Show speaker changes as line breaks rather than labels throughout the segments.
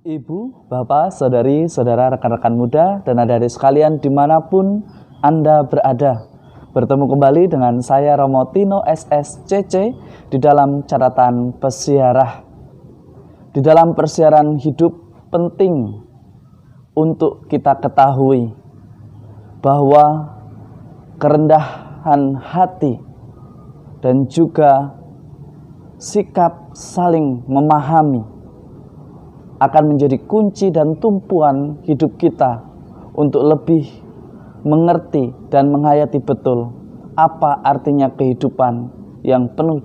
Ibu, Bapak, Saudari, Saudara, rekan-rekan muda, dan adik-adik sekalian dimanapun Anda berada. Bertemu kembali dengan saya Romo Tino SSCC di dalam catatan pesiarah. Di dalam persiaran hidup penting untuk kita ketahui bahwa kerendahan hati dan juga sikap saling memahami akan menjadi kunci dan tumpuan hidup kita untuk lebih mengerti dan menghayati betul apa artinya kehidupan yang penuh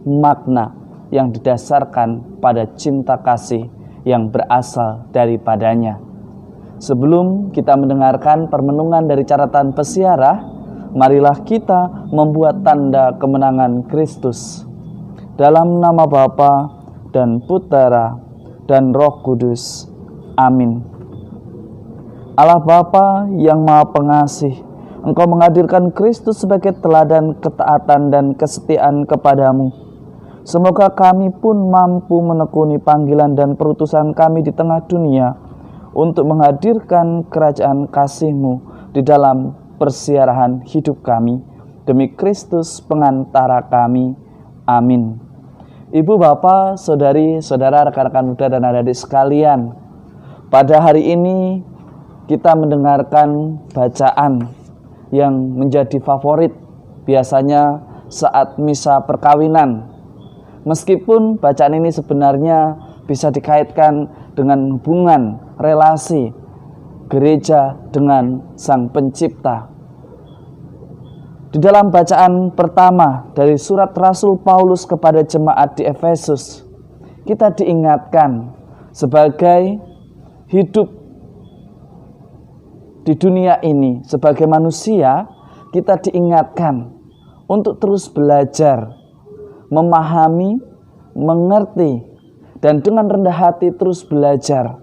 makna yang didasarkan pada cinta kasih yang berasal daripadanya. Sebelum kita mendengarkan permenungan dari catatan pesiarah, marilah kita membuat tanda kemenangan Kristus. Dalam nama Bapa dan Putera dan Roh Kudus. Amin. Allah Bapa yang Maha Pengasih, Engkau menghadirkan Kristus sebagai teladan ketaatan dan kesetiaan kepadamu. Semoga kami pun mampu menekuni panggilan dan perutusan kami di tengah dunia untuk menghadirkan kerajaan kasih-Mu di dalam persiarahan hidup kami. Demi Kristus pengantara kami. Amin. Ibu, Bapak, Saudari, Saudara, rekan-rekan muda dan adik-adik sekalian, pada hari ini kita mendengarkan bacaan yang menjadi favorit biasanya saat misa perkawinan. Meskipun bacaan ini sebenarnya bisa dikaitkan dengan hubungan relasi gereja dengan Sang Pencipta. Di dalam bacaan pertama dari surat Rasul Paulus kepada jemaat di Efesus, kita diingatkan sebagai hidup di dunia ini, sebagai manusia, kita diingatkan untuk terus belajar, memahami, mengerti, dan dengan rendah hati terus belajar.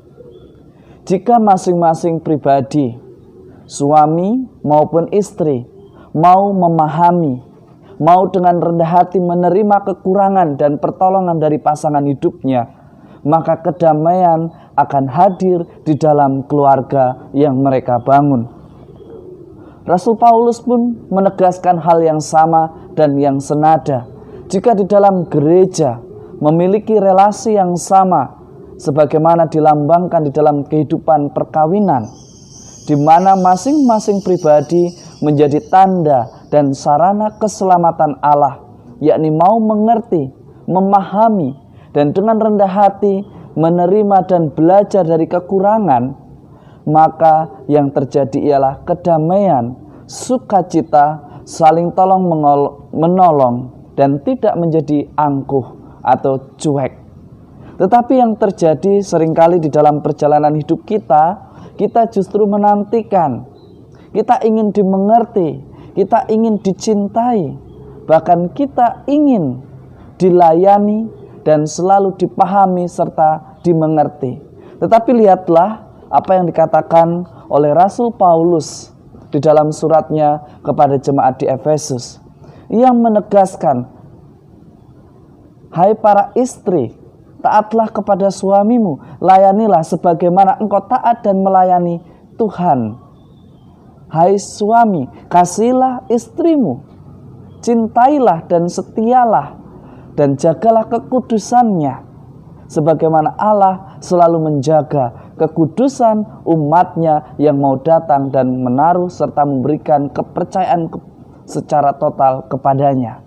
Jika masing-masing pribadi, suami maupun istri, mau memahami, mau dengan rendah hati menerima kekurangan dan pertolongan dari pasangan hidupnya, maka kedamaian akan hadir di dalam keluarga yang mereka bangun. Rasul Paulus pun menegaskan hal yang sama dan yang senada. Jika di dalam gereja memiliki relasi yang sama, sebagaimana dilambangkan di dalam kehidupan perkawinan, di mana masing-masing pribadi menjadi tanda dan sarana keselamatan Allah, yakni mau mengerti, memahami, dan dengan rendah hati menerima dan belajar dari kekurangan, maka yang terjadi ialah kedamaian, sukacita, saling tolong menolong, dan tidak menjadi angkuh atau cuek. Tetapi yang terjadi seringkali di dalam perjalanan hidup kita justru menantikan, kita ingin dimengerti, kita ingin dicintai, bahkan kita ingin dilayani dan selalu dipahami serta dimengerti. Tetapi lihatlah apa yang dikatakan oleh Rasul Paulus di dalam suratnya kepada jemaat di Efesus. Ia menegaskan, hai para istri, taatlah kepada suamimu, layanilah sebagaimana engkau taat dan melayani Tuhan. Hai suami, kasihilah istrimu, cintailah dan setialah, dan jagalah kekudusannya, sebagaimana Allah selalu menjaga kekudusan umatnya yang mau datang dan menaruh serta memberikan kepercayaan secara total kepadanya.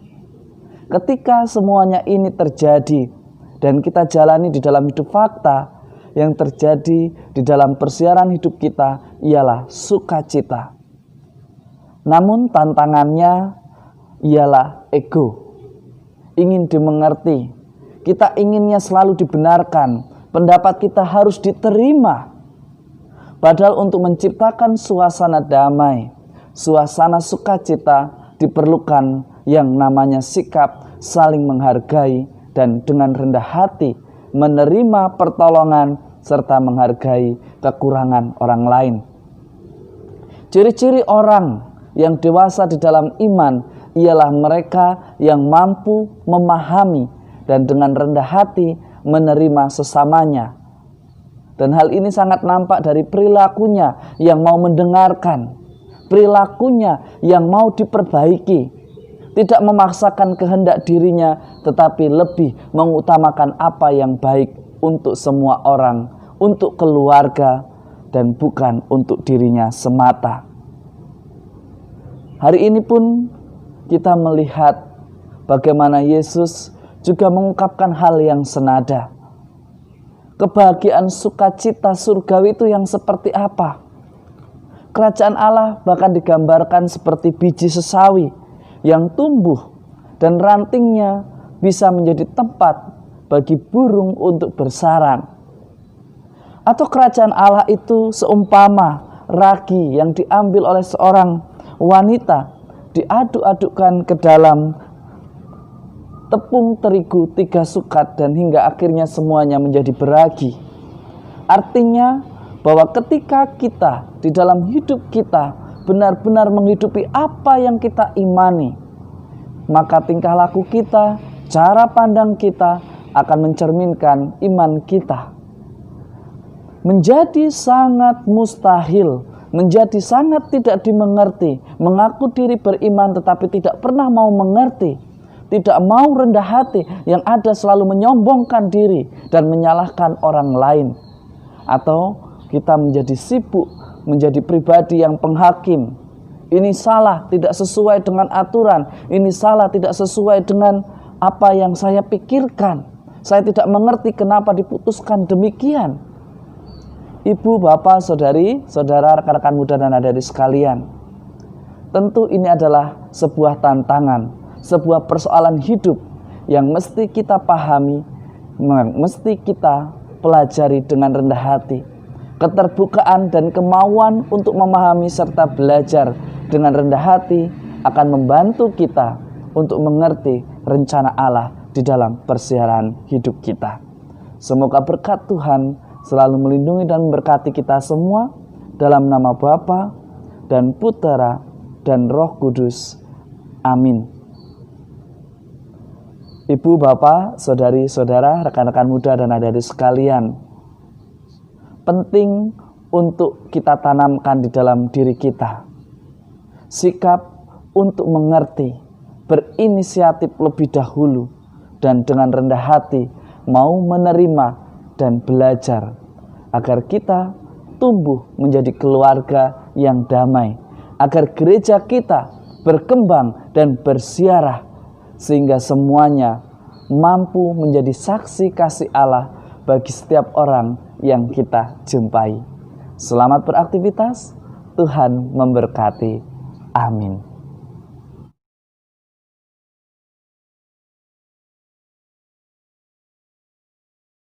Ketika semuanya ini terjadi dan kita jalani di dalam hidup fakta, yang terjadi di dalam persiaran hidup kita ialah sukacita. Namun tantangannya ialah ego. Ingin dimengerti. Kita inginnya selalu dibenarkan. Pendapat kita harus diterima. Padahal untuk menciptakan suasana damai, suasana sukacita, diperlukan yang namanya sikap saling menghargai dan dengan rendah hati menerima pertolongan serta menghargai kekurangan orang lain. Ciri-ciri orang yang dewasa di dalam iman ialah mereka yang mampu memahami dan dengan rendah hati menerima sesamanya Dan hal ini sangat nampak dari perilakunya yang mau mendengarkan, perilakunya yang mau diperbaiki, tidak memaksakan kehendak dirinya, tetapi lebih mengutamakan apa yang baik untuk semua orang, untuk keluarga, dan bukan untuk dirinya semata. Hari ini pun kita melihat bagaimana Yesus juga mengungkapkan hal yang senada. Kebahagiaan sukacita surgawi itu yang seperti apa? Kerajaan Allah bahkan digambarkan seperti biji sesawi yang tumbuh dan rantingnya bisa menjadi tempat bagi burung untuk bersarang. Atau kerajaan Allah itu seumpama ragi yang diambil oleh seorang wanita, diaduk-adukkan ke dalam tepung terigu 3 sukat dan hingga akhirnya semuanya menjadi beragi. Artinya bahwa ketika kita di dalam hidup kita benar-benar menghidupi apa yang kita imani, maka tingkah laku kita, cara pandang kita akan mencerminkan iman kita. Menjadi sangat mustahil, menjadi sangat tidak dimengerti, mengaku diri beriman tetapi tidak pernah mau mengerti, tidak mau rendah hati, yang ada selalu menyombongkan diri dan menyalahkan orang lain. Atau kita menjadi sibuk, menjadi pribadi yang penghakim. Ini salah, tidak sesuai dengan aturan. Ini salah, tidak sesuai dengan apa yang saya pikirkan. Saya tidak mengerti kenapa diputuskan demikian. Ibu, bapak, saudari, saudara, rekan-rekan muda dan adik-adik sekalian, tentu ini adalah sebuah tantangan, sebuah persoalan hidup yang mesti kita pahami, mesti kita pelajari dengan rendah hati. Keterbukaan dan kemauan untuk memahami serta belajar dengan rendah hati akan membantu kita untuk mengerti rencana Allah di dalam persiaran hidup kita. Semoga berkat Tuhan selalu melindungi dan memberkati kita semua dalam nama Bapa dan Putera dan Roh Kudus. Amin. Ibu, bapak, saudari, saudara, rekan-rekan muda dan adik-adik sekalian, penting untuk kita tanamkan di dalam diri kita sikap untuk mengerti, berinisiatif lebih dahulu, dan dengan rendah hati mau menerima dan belajar agar kita tumbuh menjadi keluarga yang damai, agar gereja kita berkembang dan bersiarah sehingga semuanya mampu menjadi saksi kasih Allah bagi setiap orang yang kita jumpai. Selamat beraktivitas, Tuhan memberkati. Amin.